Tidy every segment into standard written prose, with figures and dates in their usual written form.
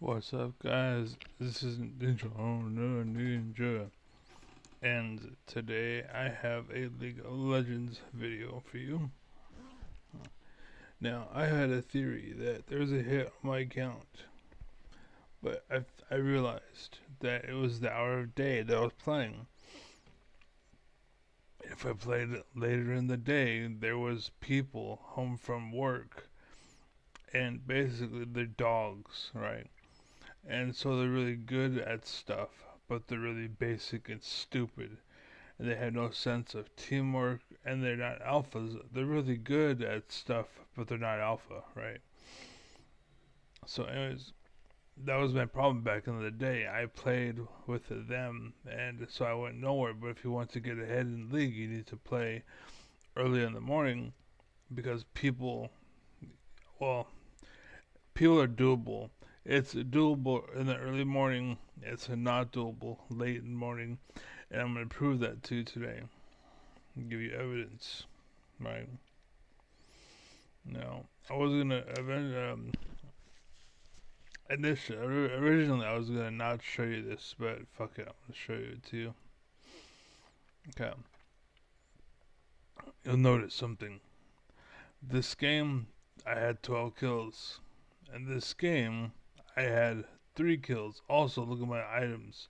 What's up, guys? This is Ninja, and today I have a League of Legends video for you. Now, I had a theory that there was a hit on my account, but I realized that it was the hour of day that I was playing. If I played it later in the day, there was people home from work, and basically they're dogs, right? And so they're really good at stuff, but they're really basic and stupid. And they have no sense of teamwork, and they're not alphas. They're really good at stuff, but they're not alpha, right? So, anyways, that was my problem back in the day. I played with them, and so I went nowhere. But if you want to get ahead in the league, you need to play early in the morning because well, people are doable. It's doable in the early morning. It's not doable late in the morning, and I'm going to prove that to you today. Give you evidence, right? No, I was gonna originally I was gonna not show you this, but fuck it, I'm gonna show you it to you. Okay, you'll notice something. This game, I had 12 kills, and this game, I had 3 kills. Also, look at my items.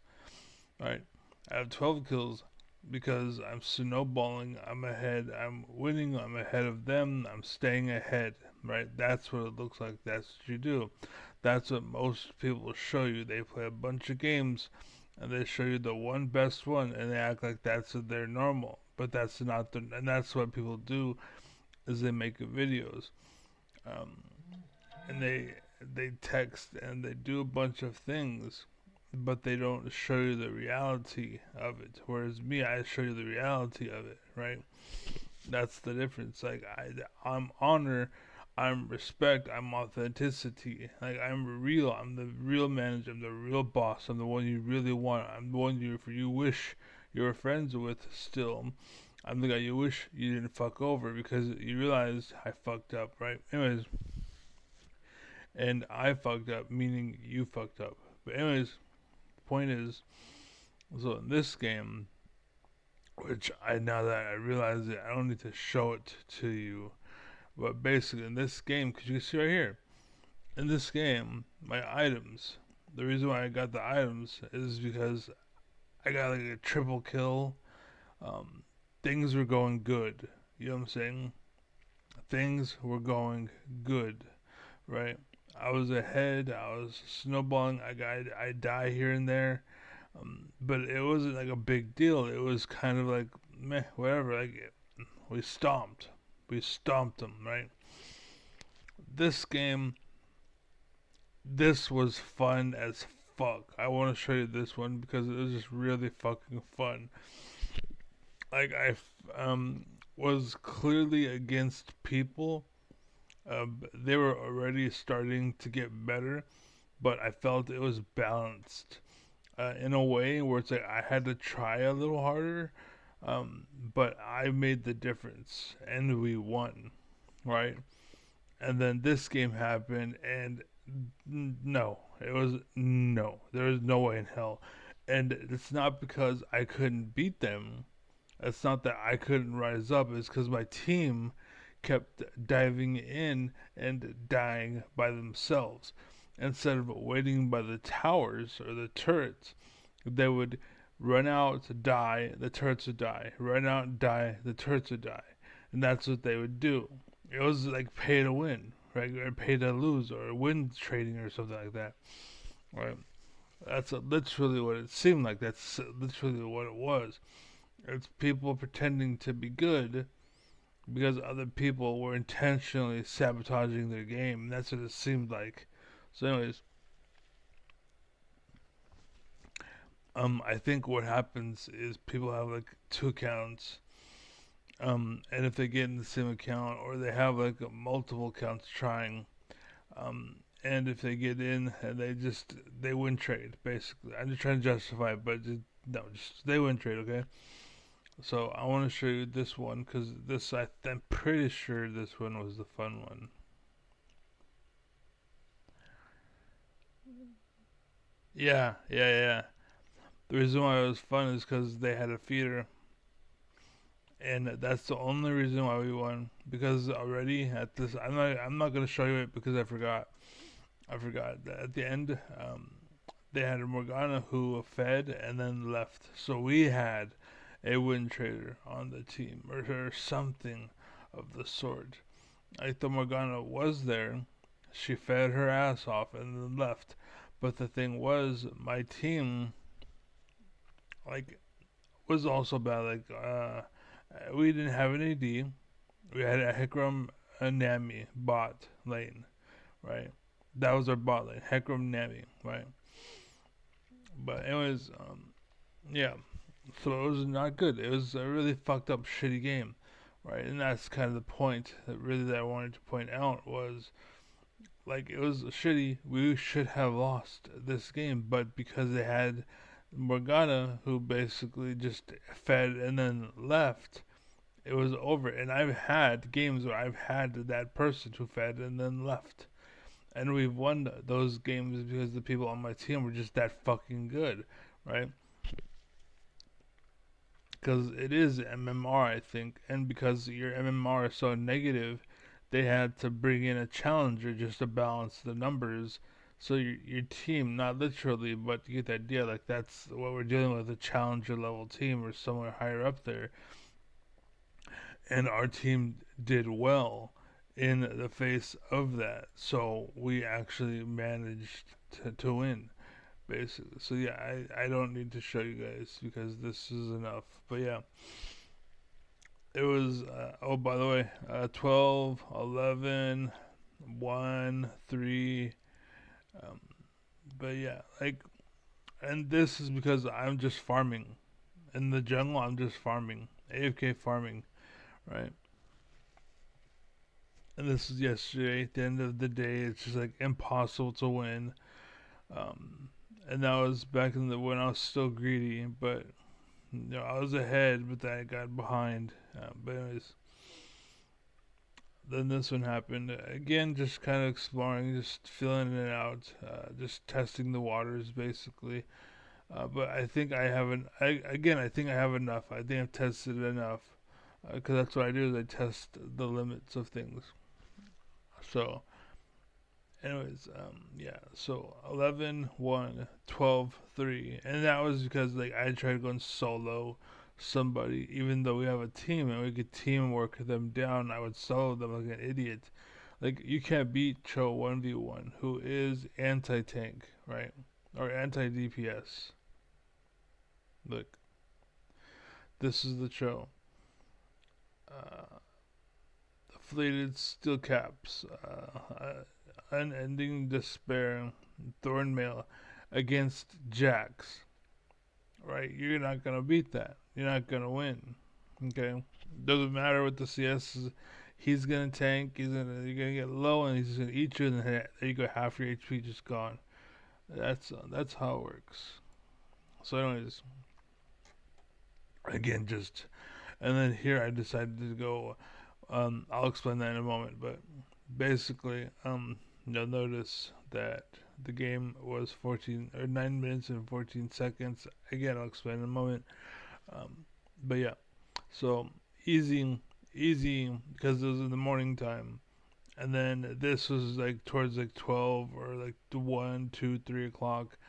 Right, I have 12 kills because I'm snowballing. I'm ahead. I'm winning. I'm ahead of them. I'm staying ahead. Right, that's what it looks like. That's what you do. That's what most people show you. They play a bunch of games and they show you the one best one and they act like that's their normal. But that's not the, and that's what people do is they make videos. Um, and they text and they do a bunch of things, but they don't show you the reality of it. Whereas me, I show you the reality of it, right? That's the difference. Like I'm honor, I'm respect, I'm authenticity. Like I'm real. I'm the real manager. I'm the real boss. I'm the one you really want. I'm the one you wish you were friends with still. I'm the guy you wish you didn't fuck over because you realized I fucked up, right? Anyways, and I fucked up, meaning you fucked up. But anyways, the point is, so in this game, which I now that I realize it, I don't need to show it to you. But basically, in this game, because you can see right here, in this game, my items. The reason why I got the items is because I got like a triple kill. Um, things were going good. You know what I'm saying? Things were going good, right? I was ahead. I was snowballing. I die here and there, but it wasn't like a big deal. It was kind of like meh, whatever. Like we stomped them, right? This game, this was fun as fuck. I want to show you this one because it was just really fucking fun. Like um was clearly against people. They were already starting to get better, but I felt it was balanced in a way where it's like I had to try a little harder, but I made the difference and we won, right? And then this game happened, and no, it was no, there was no way in hell. And it's not because I couldn't beat them. It's not that I couldn't rise up. It's because my team kept diving in and dying by themselves. Instead of waiting by the towers or the turrets, they would run out to die, the turrets would die. Run out, die, the turrets would die. And that's what they would do. It was like pay to win, right? Or pay to lose, or win trading, or something like that, right? That's literally what it seemed like. That's literally what it was. It's people pretending to be good because other people were intentionally sabotaging their game. And that's what it seemed like. So, anyways, I think what happens is people have like 2 accounts. And if they get in the same account or they have like multiple accounts trying, and if they get in and they win trade basically. I'm just trying to justify it, but just, no, just they win trade, okay? So I want to show you this one because I'm pretty sure this one was the fun one. Yeah, yeah, yeah. The reason why it was fun is because they had a feeder, and that's the only reason why we won. Because already at this, I'm not gonna show you it because I forgot. I forgot that at the end, they had a Morgana who fed and then left. So we had a wind trader on the team or something of the sort. Like the Morgana was there, she fed her ass off and then left. But the thing was, my team like was also bad. We didn't have an AD. We had a Hikram Nami bot lane, right? That was our bot lane, Hekram Nami, right? But anyways, yeah. So it was not good. It was a really fucked up, shitty game, right? And that's kind of the point that I wanted to point out was like it was shitty. We should have lost this game, but because they had Morgana, who basically just fed and then left, it was over. And I've had games where I've had that person who fed and then left. And we've won those games because the people on my team were just that fucking good, right? Because it is MMR, I think, and because your MMR is so negative, they had to bring in a challenger just to balance the numbers. So your team, not literally, but you get the idea. Like that's what we're dealing with—a challenger level team or somewhere higher up there. And our team did well in the face of that. So we actually managed to win, basically. So yeah, I don't need to show you guys because this is enough. But yeah, it was, oh, by the way, 12, 11, 1, 3. Um, but yeah, like, and this is because I'm just farming. In the jungle, I'm just farming. AFK farming, right? And this is yesterday. At the end of the day, it's just like impossible to win. Um, and that was back in the when I was still greedy, but I was ahead, but then I got behind. But anyways, then this one happened again. Just kind of exploring, just feeling it out, just testing the waters, basically. But I think I haven't. I think I have enough. I think I've tested enough because that's what I do. Is I test the limits of things. So anyways, yeah, so 11, 1, 12, 3. And that was because, like, I tried going solo somebody, even though we have a team and we could teamwork them down, I would solo them like an idiot. Like, you can't beat Cho 1v1, who is anti tank, right? Or anti DPS. Look, this is the Cho. Uh, Fleeted steel caps, unending despair, Thornmail against Jax, right? You're not gonna beat that. You're not gonna win. Okay, doesn't matter what the CS is. He's gonna tank. You're gonna get low, and he's gonna eat you, and then there you go, half your HP just gone. That's how it works. So, anyways, again, just and then here I decided to go. I'll explain that in a moment, but basically, you'll notice that the game was 14 or 9 minutes and 14 seconds. Again, I'll explain in a moment. But yeah, so easy, easy because it was in the morning time, and then this was like towards like 12 or like the 1, 2, 3 o'clock,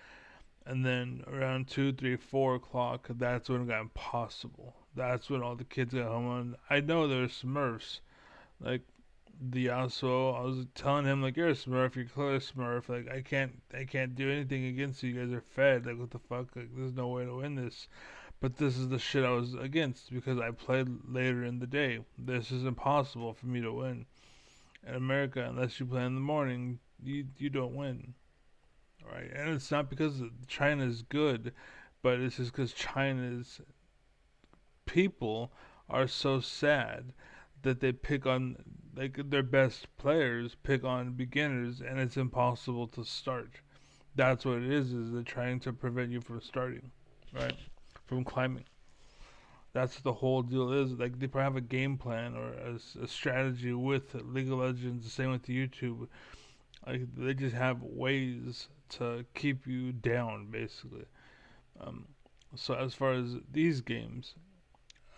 and then around 2, 3, 4 o'clock, that's when it got impossible. That's when all the kids got home. And I know there's Smurfs, like the Yasuo. I was telling him like, you're a Smurf, you're clearly a Smurf. Like I can't do anything against you. You guys are fed. Like what the fuck? Like there's no way to win this. But this is the shit I was against because I played later in the day. This is impossible for me to win. In America, unless you play in the morning, you don't win. Right? And it's not because China is good, but it's just because China's people are so sad that they pick on like their best players pick on beginners and it's impossible to start. That's what it is they're trying to prevent you from starting, right? From climbing. That's the whole deal is. Like they probably have a game plan or a strategy with League of Legends, the same with YouTube. Like they just have ways to keep you down, basically. Um, so as far as these games,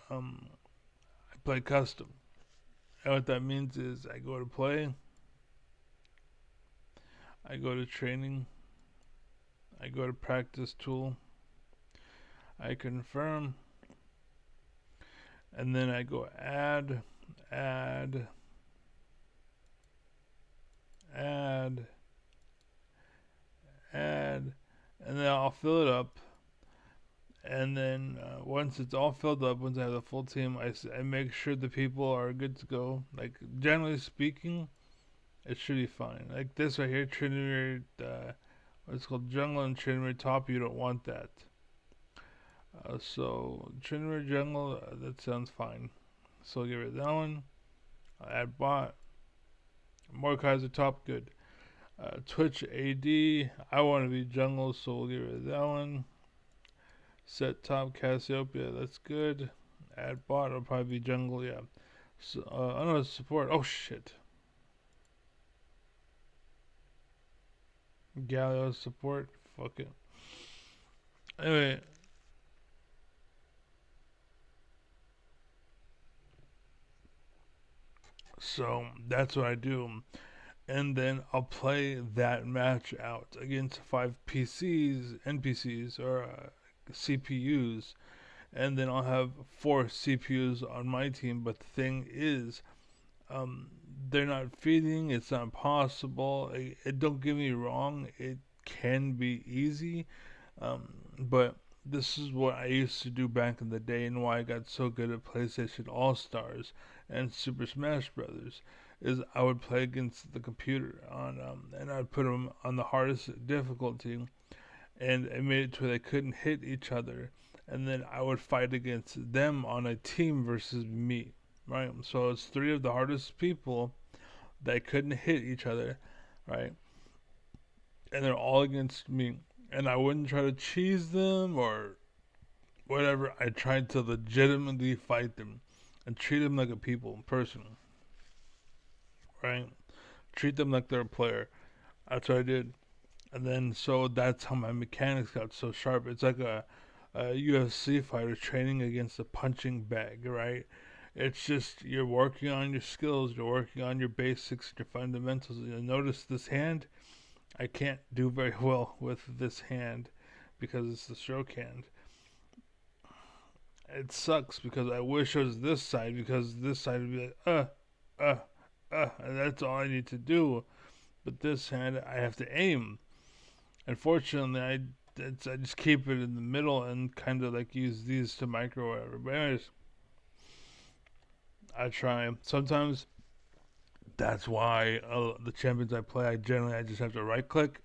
um, I play custom. And what that means is I go to play, I go to training, I go to practice tool, I confirm, and then I go add, add, add, and then I'll fill it up. And then once it's all filled up, once I have the full team, I make sure the people are good to go. Like, generally speaking, it should be fine. Like this right here, Trinity, what's called jungle and Trinity top, you don't want that. So Trinity jungle, that sounds fine. So I'll get rid of that one. I'll add bot. Mordekaiser top, good. Twitch AD, I want to be jungle, so we'll get rid of that one. Set top Cassiopeia, that's good. Add bot, it'll probably be jungle, yeah. So, I know support. Oh shit. Galio support. Fuck it. Anyway, so that's what I do. And then I'll play that match out against 5 PCs, NPCs, or CPUs. And then I'll have 4 CPUs on my team. But the thing is, um, they're not feeding. It's not possible. Don't get me wrong. It can be easy, but this is what I used to do back in the day, and why I got so good at PlayStation All Stars and Super Smash Brothers. Is I would play against the computer on, and I'd put them on the hardest difficulty, and it made it to where they couldn't hit each other, and then I would fight against them on a team versus me, right? So it's 3 of the hardest people that couldn't hit each other, right? And they're all against me. And I wouldn't try to cheese them or whatever. I tried to legitimately fight them and treat them like a people person, right? Treat them like they're a player. That's what I did. And then so that's how my mechanics got so sharp. It's like a UFC fighter training against a punching bag, right? It's just you're working on your skills, you're working on your basics, your fundamentals. You notice this hand, I can't do very well with this hand because it's the stroke hand. It sucks because I wish it was this side, because this side would be like and that's all I need to do. But this hand I have to aim. Unfortunately, I just keep it in the middle and kind of like use these to micro whatever. But anyways, I try. Sometimes that's why the champions I play, I just have to right click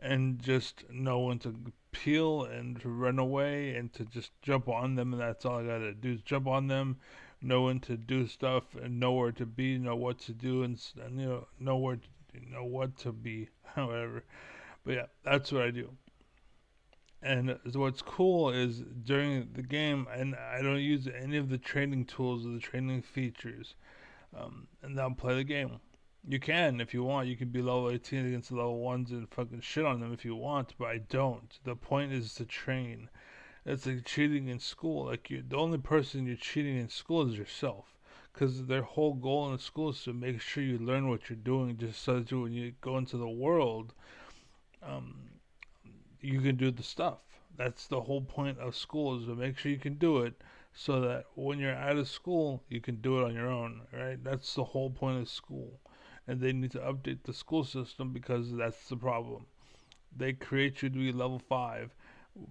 and just know when to peel and to run away and to just jump on them, and that's all I gotta do is jump on them, know when to do stuff and know where to be, know what to do, and know where to, know what to be, whatever. But yeah, that's what I do. And what's cool is during the game, and I don't use any of the training tools or the training features, and I'll play the game. You can, if you want, you can be level 18 against the level 1s and fucking shit on them if you want, but I don't. The point is to train. It's like cheating in school. Like, the only person you're cheating in school is yourself. Because their whole goal in school is to make sure you learn what you're doing, just so that when you go into the world, um, you can do the stuff. That's the whole point of school, is to make sure you can do it, so that when you're out of school, you can do it on your own, right? That's the whole point of school. And they need to update the school system because that's the problem. They create you to be level 5.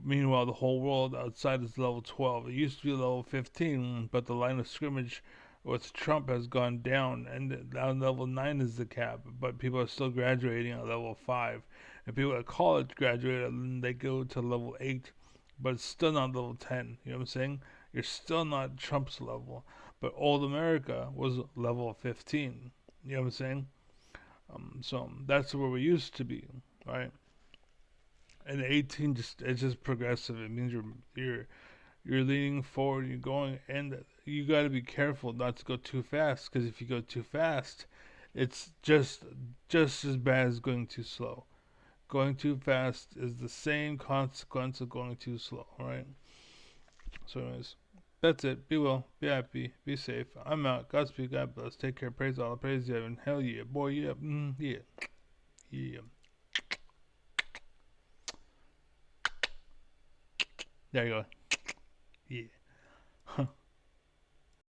Meanwhile, the whole world outside is level 12. It used to be level 15, but the line of scrimmage with Trump has gone down, and now level 9 is the cap. But people are still graduating at level 5. And people at college graduate and they go to level 8, but it's still not level 10. You know what I'm saying? You're still not Trump's level. But old America was level 15. You know what I'm saying? So that's where we used to be, right? And 18 just it's just progressive. It means you're leaning forward, you're going, and you got to be careful not to go too fast, because if you go too fast, It's just as bad as going too slow. Going too fast is the same consequence of going too slow, right? So, anyways, that's it. Be well, be happy, be safe. I'm out. Godspeed, God bless. Take care. Praise all. Praise heaven. Hell yeah, boy. Yeah. Yeah. Yeah. There you go. Yeah.